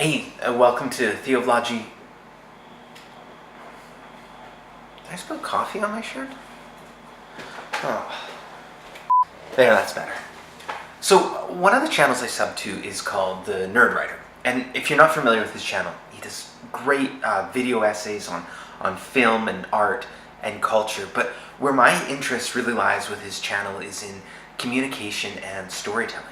Hey, welcome to Theology. Did I spill coffee on my shirt? Oh. There, that's better. So, one of the channels I sub to is called The Nerd Writer. And if you're not familiar with his channel, he does great video essays on film and art and culture. But where my interest really lies with his channel is in communication and storytelling.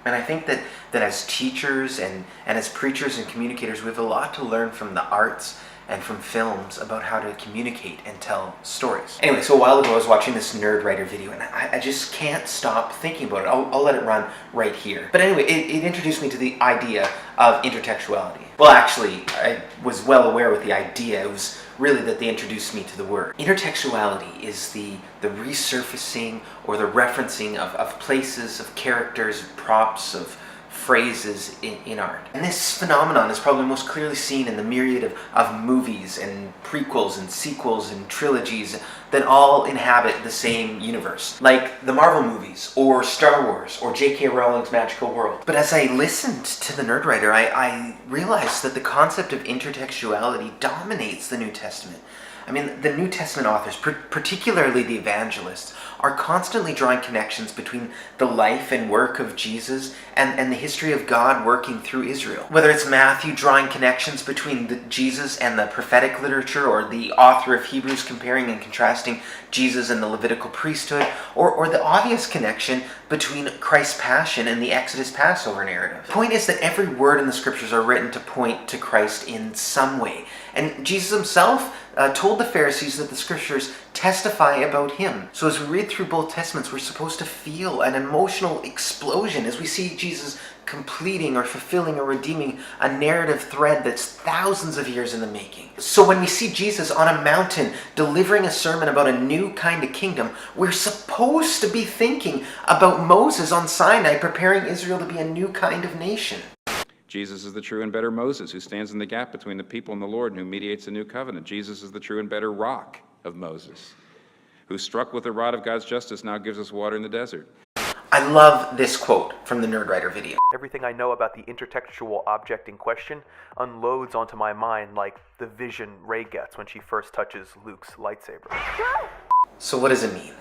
And I think that as teachers and as preachers and communicators, we have a lot to learn from the arts and from films about how to communicate and tell stories. Anyway, so a while ago I was watching this Nerd Writer video and I just can't stop thinking about it. I'll let it run right here. But anyway, it introduced me to the idea of intertextuality. Well, actually, I was well aware with the idea. It was really that they introduced me to the word. Intertextuality is the resurfacing or the referencing of places, of characters, of props, of phrases in art. And this phenomenon is probably most clearly seen in the myriad of movies and prequels and sequels and trilogies that all inhabit the same universe, like the Marvel movies or Star Wars or J.K. Rowling's magical world. But as I listened to the Nerd Writer, I realized that the concept of intertextuality dominates the New Testament. I mean, the New Testament authors, particularly the evangelists, are constantly drawing connections between the life and work of Jesus and the history of God working through Israel. Whether it's Matthew drawing connections between Jesus and the prophetic literature, or the author of Hebrews comparing and contrasting Jesus and the Levitical priesthood, or the obvious connection between Christ's passion and the Exodus Passover narrative. The point is that every word in the scriptures are written to point to Christ in some way. And Jesus himself told the Pharisees that the scriptures testify about him. So as we read through both testaments, we're supposed to feel an emotional explosion as we see Jesus completing or fulfilling or redeeming a narrative thread that's thousands of years in the making. So when we see Jesus on a mountain delivering a sermon about a new kind of kingdom, we're supposed to be thinking about Moses on Sinai preparing Israel to be a new kind of nation. Jesus is the true and better Moses who stands in the gap between the people and the Lord and who mediates a new covenant. Jesus is the true and better rock of Moses, who struck with the rod of God's justice now gives us water in the desert. I love this quote from the Nerd Writer video. Everything I know about the intertextual object in question unloads onto my mind like the vision Rey gets when she first touches Luke's lightsaber. So what does it mean?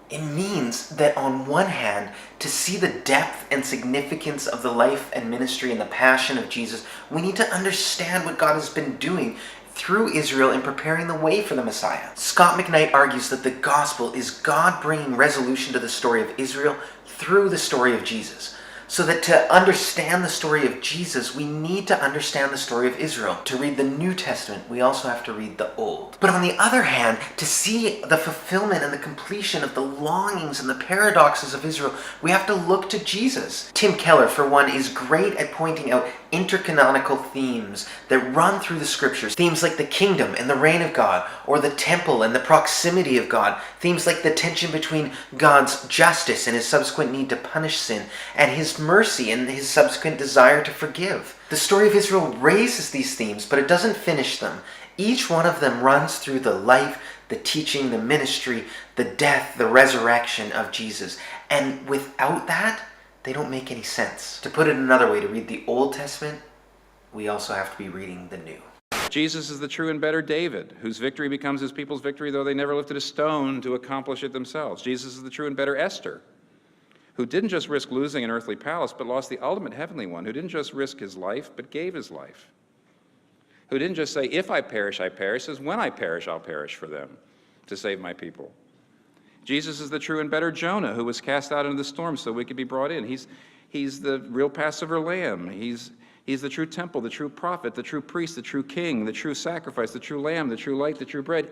It means that on one hand, to see the depth and significance of the life and ministry and the passion of Jesus, we need to understand what God has been doing through Israel in preparing the way for the Messiah. Scott McKnight argues that the gospel is God bringing resolution to the story of Israel through the story of Jesus. So that to understand the story of Jesus, we need to understand the story of Israel. To read the New Testament, we also have to read the Old. But on the other hand, to see the fulfillment and the completion of the longings and the paradoxes of Israel, we have to look to Jesus. Tim Keller, for one, is great at pointing out intercanonical themes that run through the scriptures. Themes like the kingdom and the reign of God, or the temple and the proximity of God. Themes like the tension between God's justice and his subsequent need to punish sin, and his mercy and his subsequent desire to forgive. The story of Israel raises these themes, but it doesn't finish them. Each one of them runs through the life, the teaching, the ministry, the death, the resurrection of Jesus. And without that, they don't make any sense. To put it another way, to read the Old Testament, we also have to be reading the New. Jesus is the true and better David, whose victory becomes his people's victory, though they never lifted a stone to accomplish it themselves. Jesus is the true and better Esther, who didn't just risk losing an earthly palace, but lost the ultimate heavenly one, who didn't just risk his life, but gave his life, who didn't just say, if I perish, I perish, says, when I perish, I'll perish for them, to save my people. Jesus is the true and better Jonah, who was cast out into the storm so we could be brought in. He's the real Passover lamb. He's the true temple, the true prophet, the true priest, the true king, the true sacrifice, the true lamb, the true light, the true bread.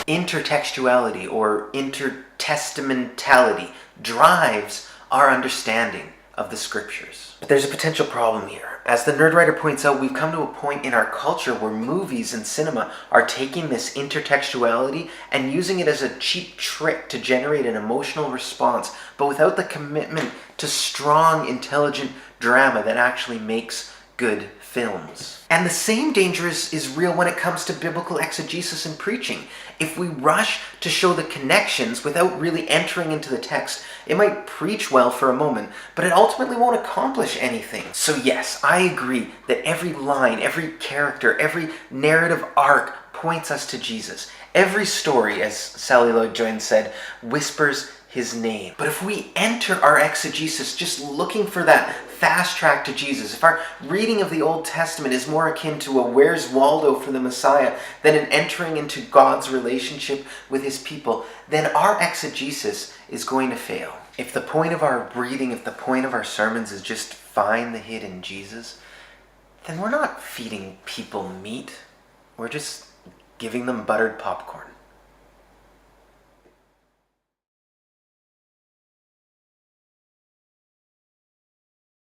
Intertextuality or intertestamentality drives our understanding of the scriptures. But there's a potential problem here. As the Nerd Writer points out, we've come to a point in our culture where movies and cinema are taking this intertextuality and using it as a cheap trick to generate an emotional response, but without the commitment to strong, intelligent drama that actually makes good films. And the same danger is real when it comes to biblical exegesis and preaching. If we rush to show the connections without really entering into the text, it might preach well for a moment, but it ultimately won't accomplish anything. So yes, I agree that every line, every character, every narrative arc points us to Jesus. Every story, as Sally Lloyd-Jones said, whispers his name. But if we enter our exegesis just looking for that fast track to Jesus, if our reading of the Old Testament is more akin to a Where's Waldo for the Messiah than an entering into God's relationship with his people, then our exegesis is going to fail. If the point of our reading, if the point of our sermons is just find the hidden Jesus, then we're not feeding people meat. We're just giving them buttered popcorn.